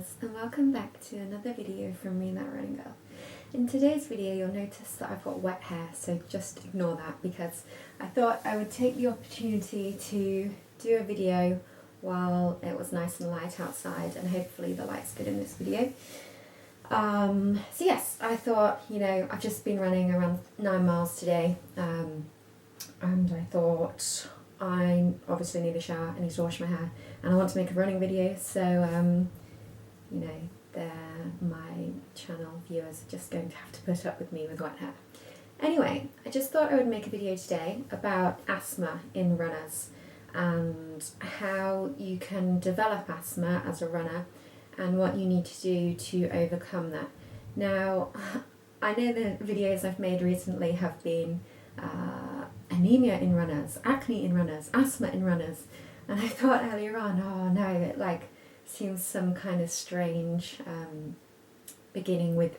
runners, and welcome back to another video from me, that running girl. In today's video you'll notice that I've got wet hair, so just ignore that because I thought I would take the opportunity to do a video while it was nice and light outside, and hopefully the light's good in this video. So yes, I thought, I've just been running around 9 miles today, and I thought I obviously need a shower, I need to wash my hair, and I want to make a running video, so my channel viewers are just going to have to put up with me with wet hair. Anyway, I just thought I would make a video today about asthma in runners and how you can develop asthma as a runner and what you need to do to overcome that. Now, I know the videos I've made recently have been anemia in runners, acne in runners, asthma in runners, and I thought earlier on, oh no, it seems some kind of strange beginning with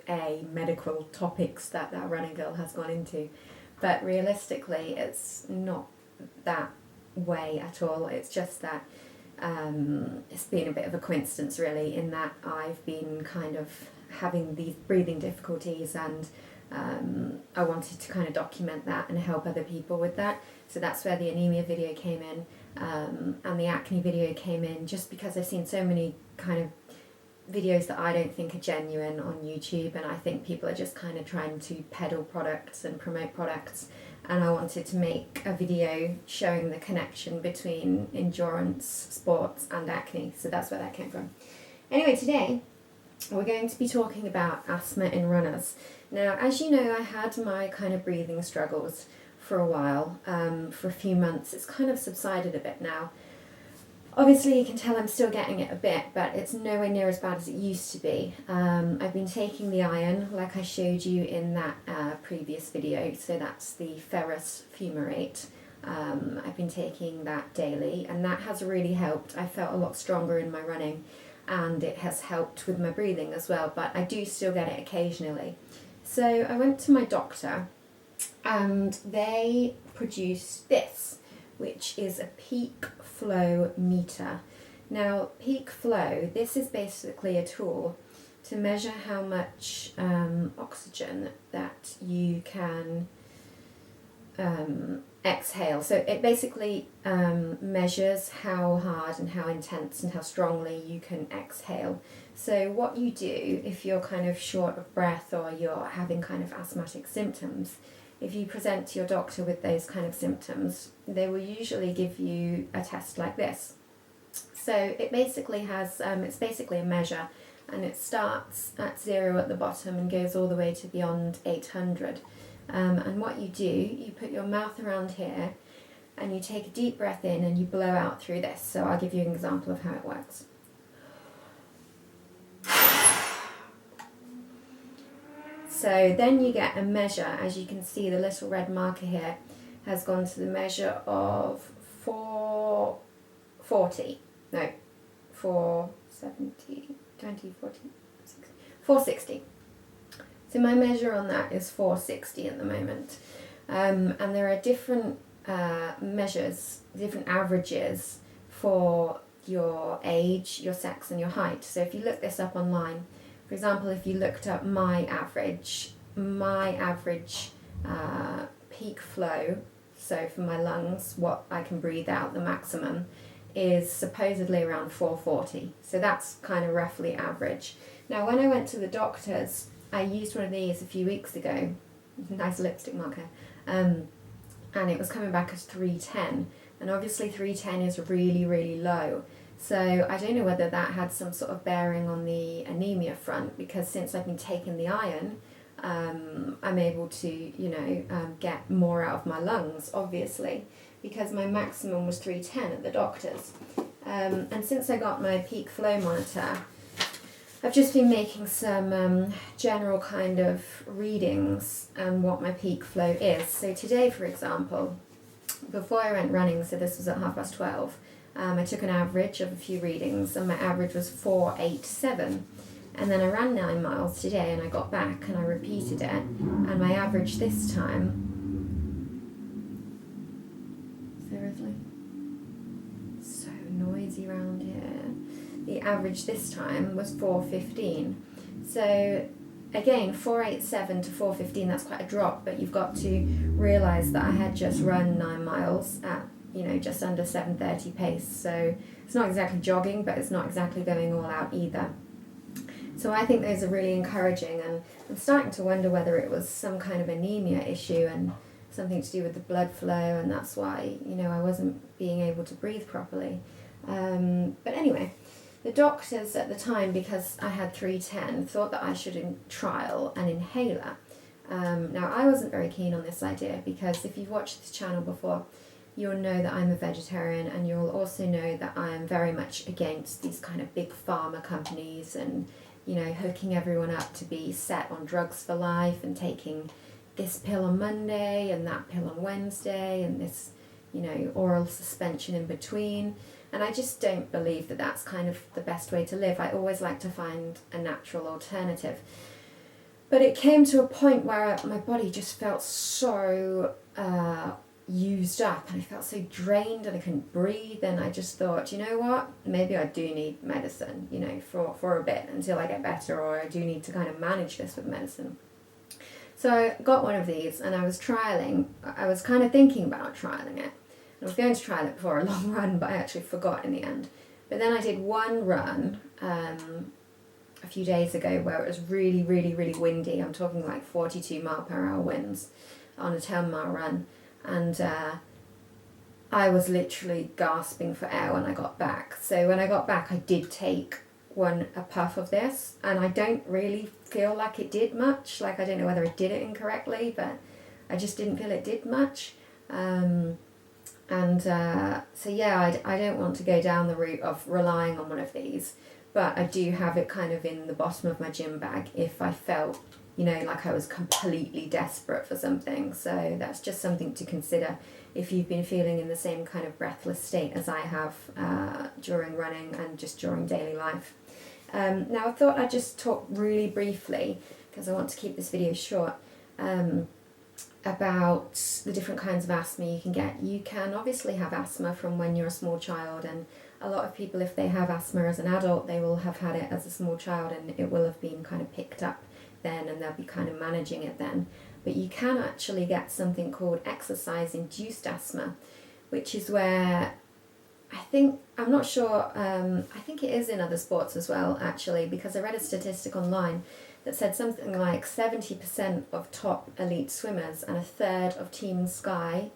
medical topics that running girl has gone into, but realistically it's not that way at all. It's just that it's been a bit of a coincidence really, in that I've been kind of having these breathing difficulties, and I wanted to kind of document that and help other people with that. So that's where the anemia video came in, and the acne video came in, just because I've seen so many kind of videos that I don't think are genuine on YouTube, and I think people are just kind of trying to peddle products and promote products, and I wanted to make a video showing the connection between endurance sports and acne, so that's where that came from. Anyway, today we're going to be talking about asthma in runners. Now, as you know, I had my kind of breathing struggles for a while, for a few months. It's kind of subsided a bit now. Obviously you can tell I'm still getting it a bit, but it's nowhere near as bad as it used to be. I've been taking the iron, like I showed you in that previous video, so that's the ferrous fumarate. I've been taking that daily, and that has really helped. I felt a lot stronger in my running, and it has helped with my breathing as well, but I do still get it occasionally. So I went to my doctor, and they produced this, which is a peak flow meter. Now, peak flow, this is basically a tool to measure how much oxygen that you can exhale. So it basically measures how hard and how intense and how strongly you can exhale. So what you do if you're kind of short of breath or you're having kind of asthmatic symptoms, if you present to your doctor with those kind of symptoms, they will usually give you a test like this. So it basically has, it's basically a measure, and it starts at 0 at the bottom and goes all the way to beyond 800. And what you do, you put your mouth around here and you take a deep breath in and you blow out through this. So I'll give you an example of how it works. So then you get a measure. As you can see, the little red marker here has gone to the measure of 440, no, 470, 20, 40, 60, 460. So my measure on that is 460 at the moment. And there are different measures, different averages for your age, your sex and your height. So if you look this up online, for example, if you looked up my average peak flow, so for my lungs, what I can breathe out, the maximum, is supposedly around 440. So that's kind of roughly average. Now, when I went to the doctors, I used one of these a few weeks ago, nice lipstick marker, and it was coming back as 310, and obviously 310 is really, really low. So I don't know whether that had some sort of bearing on the anemia front, because since I've been taking the iron, I'm able to, get more out of my lungs, obviously, because my maximum was 310 at the doctor's. And since I got my peak flow monitor, I've just been making some general kind of readings and what my peak flow is. So today, for example, before I went running, so this was at 12:30, I took an average of a few readings, and my average was 487. And then I ran 9 miles today, and I got back and I repeated it, and my average this time, seriously, so noisy around here. the average this time was 4:15. So again, 4:87 to 4:15, that's quite a drop, but you've got to realise that I had just run 9 miles at, just under 7:30 pace. So it's not exactly jogging, but it's not exactly going all out either. So I think those are really encouraging, and I'm starting to wonder whether it was some kind of anemia issue and something to do with the blood flow, and that's why, I wasn't being able to breathe properly. But anyway, the doctors at the time, because I had 310, thought that I should trial an inhaler. Now, I wasn't very keen on this idea, because if you've watched this channel before, you'll know that I'm a vegetarian, and you'll also know that I am very much against these kind of big pharma companies and, hooking everyone up to be set on drugs for life and taking this pill on Monday and that pill on Wednesday and this, oral suspension in between. And I just don't believe that that's kind of the best way to live. I always like to find a natural alternative. But it came to a point where my body just felt so used up, and I felt so drained and I couldn't breathe, and I just thought, you know what, maybe I do need medicine, for a bit until I get better, or I do need to kind of manage this with medicine. So I got one of these, and I was kind of thinking about trialing it. I was going to trial it before a long run, but I actually forgot in the end. But then I did one run a few days ago where it was really, really, really windy. I'm talking like 42 mile per hour winds on a 10-mile run. And I was literally gasping for air when I got back. So when I got back, I did take a puff of this, and I don't really feel like it did much. Like, I don't know whether I did it incorrectly, but I just didn't feel it did much. So yeah, I don't want to go down the route of relying on one of these, but I do have it kind of in the bottom of my gym bag if I felt, like I was completely desperate for something. So that's just something to consider if you've been feeling in the same kind of breathless state as I have during running and just during daily life. Now I thought I'd just talk really briefly, because I want to keep this video short, about the different kinds of asthma you can get. You can obviously have asthma from when you're a small child, and a lot of people, if they have asthma as an adult, they will have had it as a small child, and it will have been kind of picked up then, and they'll be kind of managing it then. But you can actually get something called exercise-induced asthma, which is where I'm not sure, I think it is in other sports as well, actually, because I read a statistic online that said something like 70% of top elite swimmers and a third of Team Sky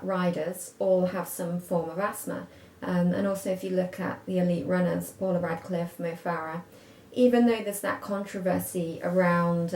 riders all have some form of asthma. And also, if you look at the elite runners, Paula Radcliffe, Mo Farah, even though there's that controversy around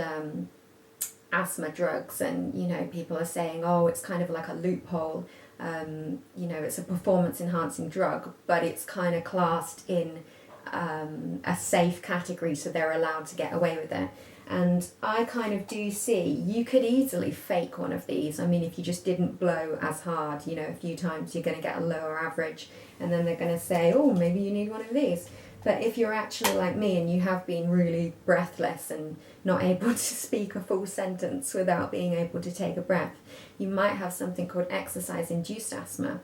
asthma drugs, and people are saying, oh, it's kind of like a loophole, it's a performance enhancing drug, but it's kind of classed in a safe category, so they're allowed to get away with it. And I kind of do see you could easily fake one of these. I mean, if you just didn't blow as hard, a few times, you're going to get a lower average, and then they're going to say, oh, maybe you need one of these. But if you're actually like me and you have been really breathless and not able to speak a full sentence without being able to take a breath, you might have something called exercise-induced asthma,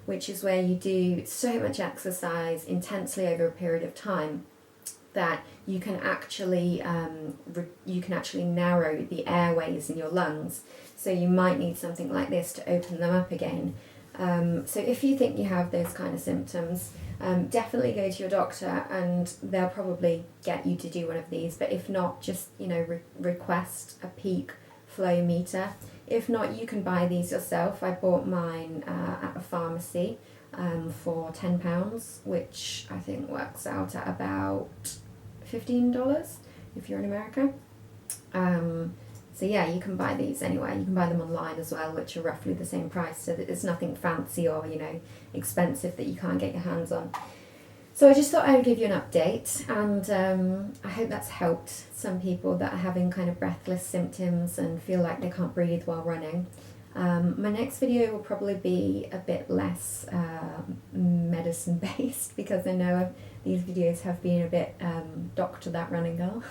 which is where you do so much exercise intensely over a period of time that you can actually narrow the airways in your lungs. So you might need something like this to open them up again. So if you think you have those kind of symptoms, definitely go to your doctor, and they'll probably get you to do one of these. But if not, just request a peak flow meter. If not, you can buy these yourself. I bought mine at a pharmacy for £10, which I think works out at about $15 if you're in America. So yeah, you can buy these anywhere. You can buy them online as well, which are roughly the same price, so that there's nothing fancy or expensive that you can't get your hands on. So I just thought I would give you an update, and I hope that's helped some people that are having kind of breathless symptoms and feel like they can't breathe while running. My next video will probably be a bit less medicine based, because I know these videos have been a bit Dr. That Running Girl.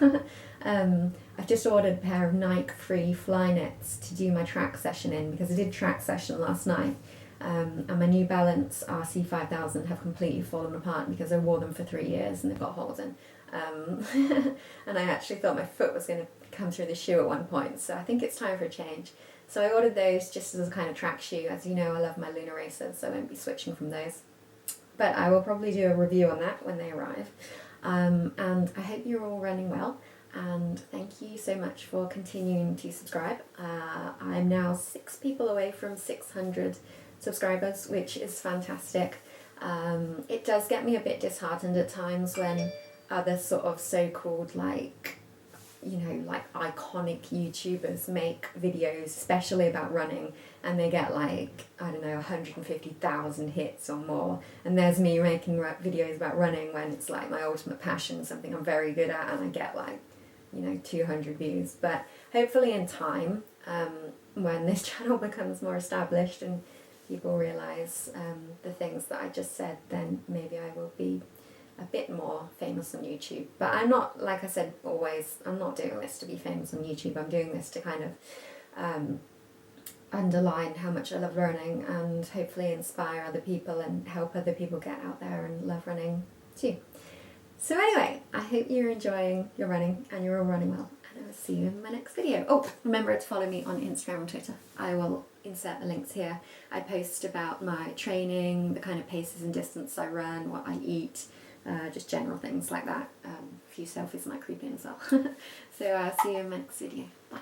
I've just ordered a pair of Nike Free Flyknits to do my track session in, because I did track session last night, And my New Balance RC 5000 have completely fallen apart because I wore them for 3 years and they've got holes in. And I actually thought my foot was going to come through the shoe at one point, so I think it's time for a change. So I ordered those just as a kind of track shoe. As you know, I love my Lunar Racers, so I won't be switching from those. But I will probably do a review on that when they arrive. And I hope you're all running well, and thank you so much for continuing to subscribe. I'm now 6 people away from 600 subscribers, which is fantastic. It does get me a bit disheartened at times when other sort of so-called like iconic YouTubers make videos especially about running and they get like, I don't know, 150,000 hits or more, and there's me making videos about running when it's like my ultimate passion, something I'm very good at, and I get like, 200 views. But hopefully in time, when this channel becomes more established and people realise the things that I just said, then maybe I will be a bit more famous on YouTube. But I'm not, like I said always, I'm not doing this to be famous on YouTube. I'm doing this to kind of underline how much I love running and hopefully inspire other people and help other people get out there and love running too. So anyway, I hope you're enjoying your running and you're all running well, and I will see you in my next video. Oh, remember to follow me on Instagram and Twitter. I will insert the links here. I post about my training, the kind of paces and distance I run, what I eat, just general things like that. A few selfies might creep in as well. So I'll see you in my next video. Bye.